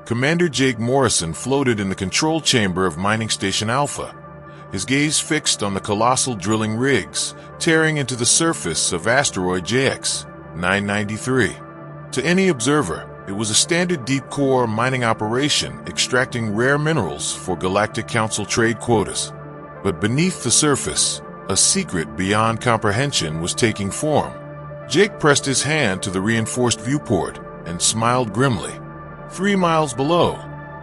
Commander Jake Morrison floated in the control chamber of Mining Station Alpha, his gaze fixed on the colossal drilling rigs tearing into the surface of asteroid JX 993. To any observer, it was a standard deep-core mining operation extracting rare minerals for Galactic Council trade quotas. But beneath the surface, a secret beyond comprehension was taking form. Jake pressed his hand to the reinforced viewport and smiled grimly. 3 miles below,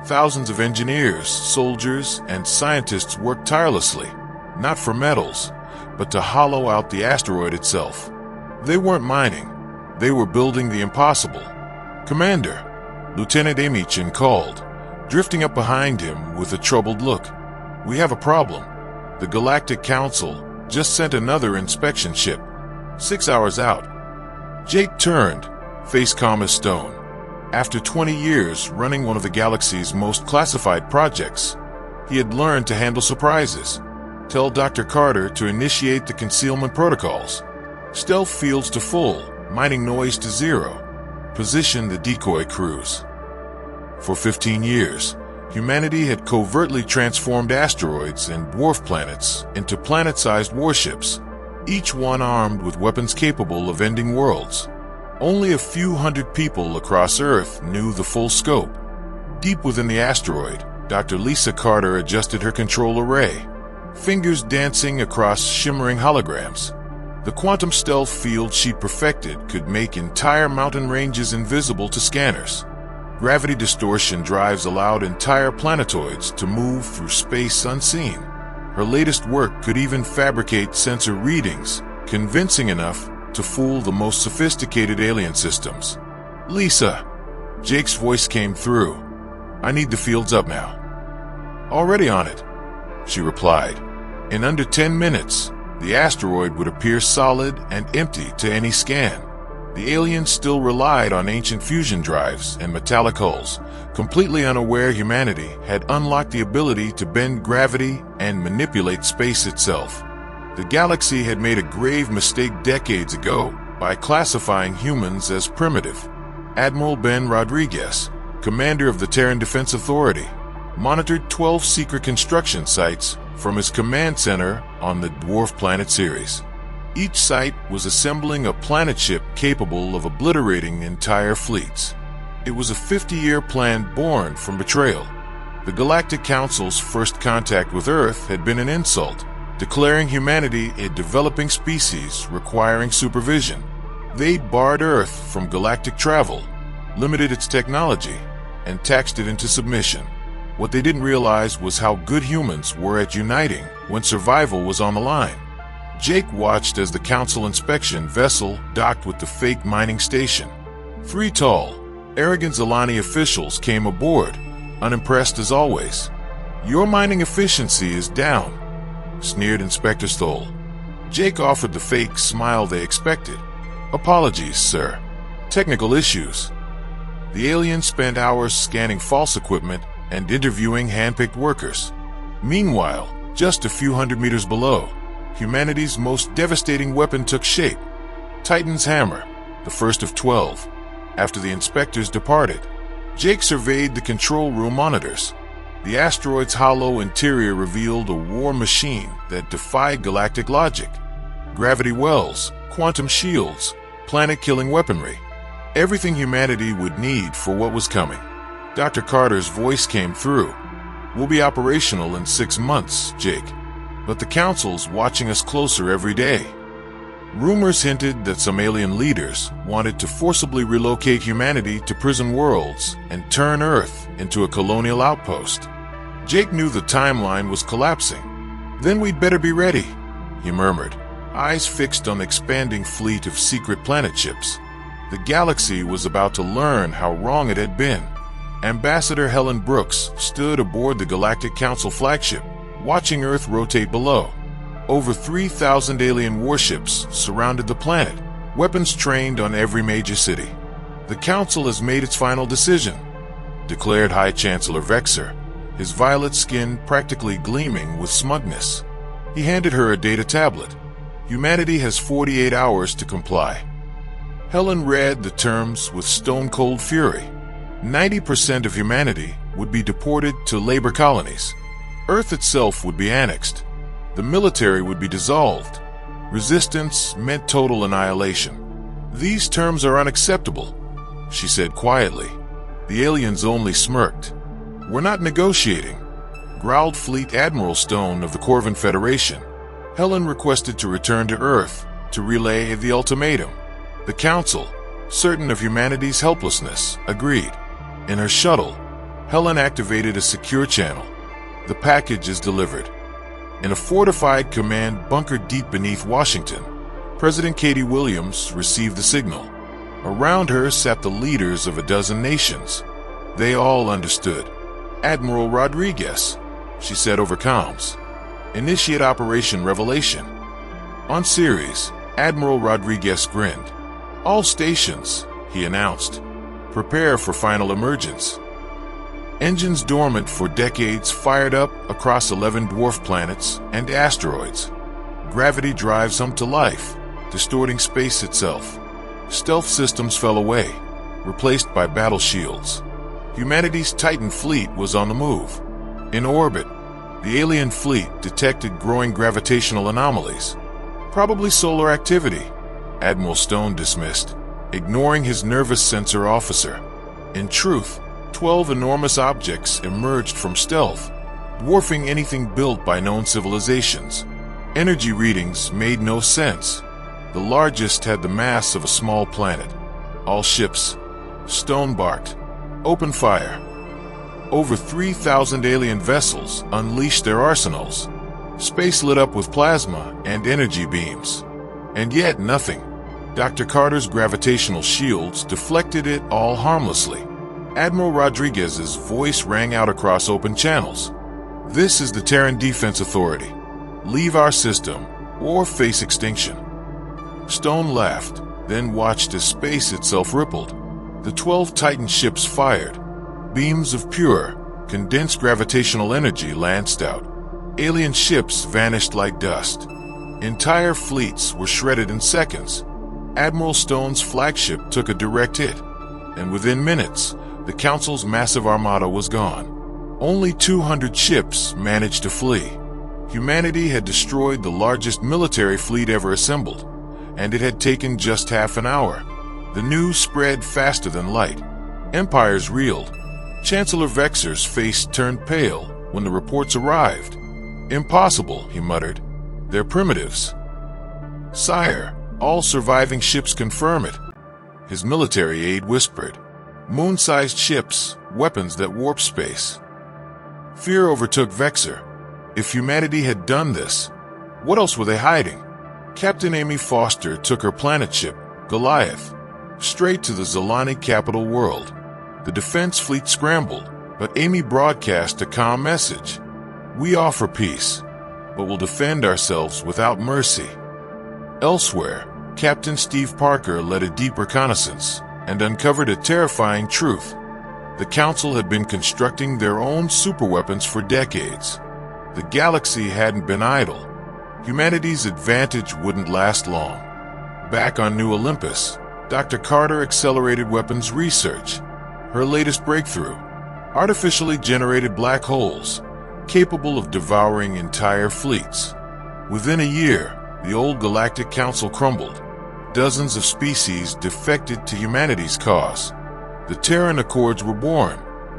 thousands of engineers, soldiers, and scientists worked tirelessly, not for metals, but to hollow out the asteroid itself. They weren't mining, they were building the impossible. "Commander," Lieutenant Amichin called, drifting up behind him with a troubled look. "We have a problem. The Galactic Council just sent another inspection ship. 6 hours out." Jake turned, face calm as stone. After 20 years running one of the galaxy's most classified projects, he had learned to handle surprises. Tell Dr. Carter to initiate the concealment protocols. Stealth fields to full, mining noise to zero. Position the decoy crews. For 15 years, humanity had covertly transformed asteroids and dwarf planets into planet-sized warships, each one armed with weapons capable of ending worlds. Only a few hundred people across Earth knew the full scope. Deep within the asteroid, Dr. Lisa Carter adjusted her control array, fingers dancing across shimmering holograms. The quantum stealth field she perfected could make entire mountain ranges invisible to scanners. Gravity distortion drives allowed entire planetoids to move through space unseen. Her latest work could even fabricate sensor readings, convincing enough to fool the most sophisticated alien systems. "Lisa," Jake's voice came through. "I need the fields up now." "Already on it," she replied. In under 10 minutes, the asteroid would appear solid and empty to any scan. The aliens still relied on ancient fusion drives and metallic hulls, completely unaware humanity had unlocked the ability to bend gravity and manipulate space itself. The galaxy had made a grave mistake decades ago by classifying humans as primitive. Admiral Ben Rodriguez, commander of the Terran Defense Authority, monitored 12 secret construction sites from his command center on the dwarf planet Ceres. Each site was assembling a planet ship capable of obliterating entire fleets. It was a 50-year plan born from betrayal. The Galactic Council's first contact with Earth had been an insult, declaring humanity a developing species requiring supervision. They barred Earth from galactic travel, limited its technology, and taxed it into submission. What they didn't realize was how good humans were at uniting when survival was on the line. Jake watched as the Council inspection vessel docked with the fake mining station. 3 tall, arrogant Zilani officials came aboard, unimpressed as always. "Your mining efficiency is down," sneered Inspector Stoll. Jake offered the fake smile they expected. "Apologies, sir. Technical issues." The aliens spent hours scanning false equipment and interviewing hand-picked workers. Meanwhile, just a few hundred meters below, humanity's most devastating weapon took shape. Titan's hammer, the first of 12. After the inspectors departed, Jake surveyed the control room monitors. The asteroid's hollow interior revealed a war machine that defied galactic logic. Gravity wells, quantum shields, planet-killing weaponry. Everything humanity would need for what was coming. Dr. Carter's voice came through. "We'll be operational in 6 months, Jake. But the Council's watching us closer every day." Rumors hinted that some alien leaders wanted to forcibly relocate humanity to prison worlds and turn Earth into a colonial outpost. Jake knew the timeline was collapsing. "Then we'd better be ready," he murmured, eyes fixed on the expanding fleet of secret planet ships. The galaxy was about to learn how wrong it had been. Ambassador Helen Brooks stood aboard the Galactic Council flagship, watching Earth rotate below. Over 3,000 alien warships surrounded the planet, weapons trained on every major city. "The Council has made its final decision," declared High Chancellor Vexer, his violet skin practically gleaming with smugness. He handed her a data tablet. "Humanity has 48 hours to comply." Helen read the terms with stone-cold fury. 90% of humanity would be deported to labor colonies. Earth itself would be annexed. The military would be dissolved. Resistance meant total annihilation. "These terms are unacceptable," she said quietly. The aliens only smirked. "We're not negotiating," growled Fleet Admiral Stone of the Corvin Federation. Helen requested to return to Earth to relay the ultimatum. The Council, certain of humanity's helplessness, agreed. In her shuttle, Helen activated a secure channel. The package is delivered. In a fortified command bunker deep beneath Washington, President Katie Williams received the signal. Around her sat the leaders of a dozen nations. They all understood. "Admiral Rodriguez," she said over comms, "initiate Operation Revelation." On Ceres, Admiral Rodriguez grinned. "All stations," he announced, "prepare for final emergence." Engines dormant for decades fired up across 11 dwarf planets and asteroids. Gravity drives them to life, distorting space itself. Stealth systems fell away, replaced by battle shields. Humanity's Titan fleet was on the move. In orbit, the alien fleet detected growing gravitational anomalies. "Probably solar activity," Admiral Stone dismissed, ignoring his nervous sensor officer. In truth, 12 enormous objects emerged from stealth, dwarfing anything built by known civilizations. Energy readings made no sense. The largest had the mass of a small planet. "All ships," Stone barked, "open fire." Over 3,000 alien vessels unleashed their arsenals. Space lit up with plasma and energy beams. And yet nothing. Dr. Carter's gravitational shields deflected it all harmlessly. Admiral Rodriguez's voice rang out across open channels. "This is the Terran Defense Authority. Leave our system or face extinction." Stone laughed, then watched as space itself rippled. The 12 Titan ships fired. Beams of pure, condensed gravitational energy lanced out. Alien ships vanished like dust. Entire fleets were shredded in seconds. Admiral Stone's flagship took a direct hit, and within minutes, the Council's massive armada was gone. Only 200 ships managed to flee. Humanity had destroyed the largest military fleet ever assembled, and it had taken just half an hour. The news spread faster than light. Empires reeled. Chancellor Vexer's face turned pale when the reports arrived. "Impossible," he muttered. "They're primitives." "Sire, all surviving ships confirm it," his military aide whispered. "Moon-sized ships, weapons that warp space." Fear overtook Vexer. If humanity had done this, what else were they hiding? Captain Amy Foster took her planet ship, Goliath, straight to the Zolani capital world. The defense fleet scrambled, but Amy broadcast a calm message. "We offer peace, but will defend ourselves without mercy." Elsewhere, Captain Steve Parker led a deep reconnaissance and uncovered a terrifying truth. The Council had been constructing their own superweapons for decades. The galaxy hadn't been idle. Humanity's advantage wouldn't last long. Back on New Olympus, Dr. Carter accelerated weapons research. Her latest breakthrough: artificially generated black holes, capable of devouring entire fleets. Within a year, the old Galactic Council crumbled. Dozens of species defected to humanity's cause. The Terran Accords were born,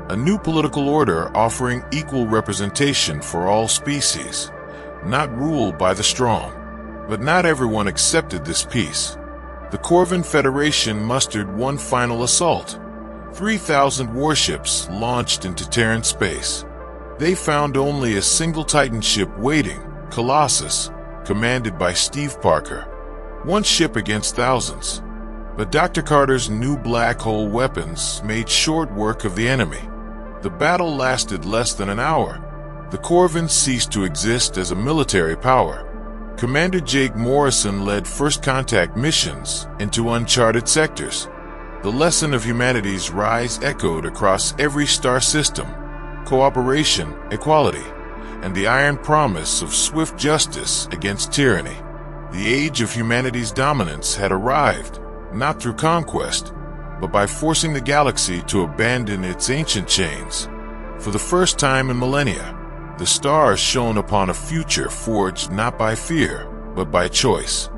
a new political order offering equal representation for all species, not ruled by the strong. But not everyone accepted this peace. The Corvin Federation mustered one final assault. 3,000 warships launched into Terran space. They found only a single Titan ship waiting, Colossus, commanded by Steve Parker. One ship against thousands. But Dr. Carter's new black hole weapons made short work of the enemy. The battle lasted less than an hour. The Corvins ceased to exist as a military power. Commander Jake Morrison led first contact missions into uncharted sectors. The lesson of humanity's rise echoed across every star system: cooperation, equality, and the iron promise of swift justice against tyranny. The age of humanity's dominance had arrived, not through conquest, but by forcing the galaxy to abandon its ancient chains. For the first time in millennia, the stars shone upon a future forged not by fear, but by choice.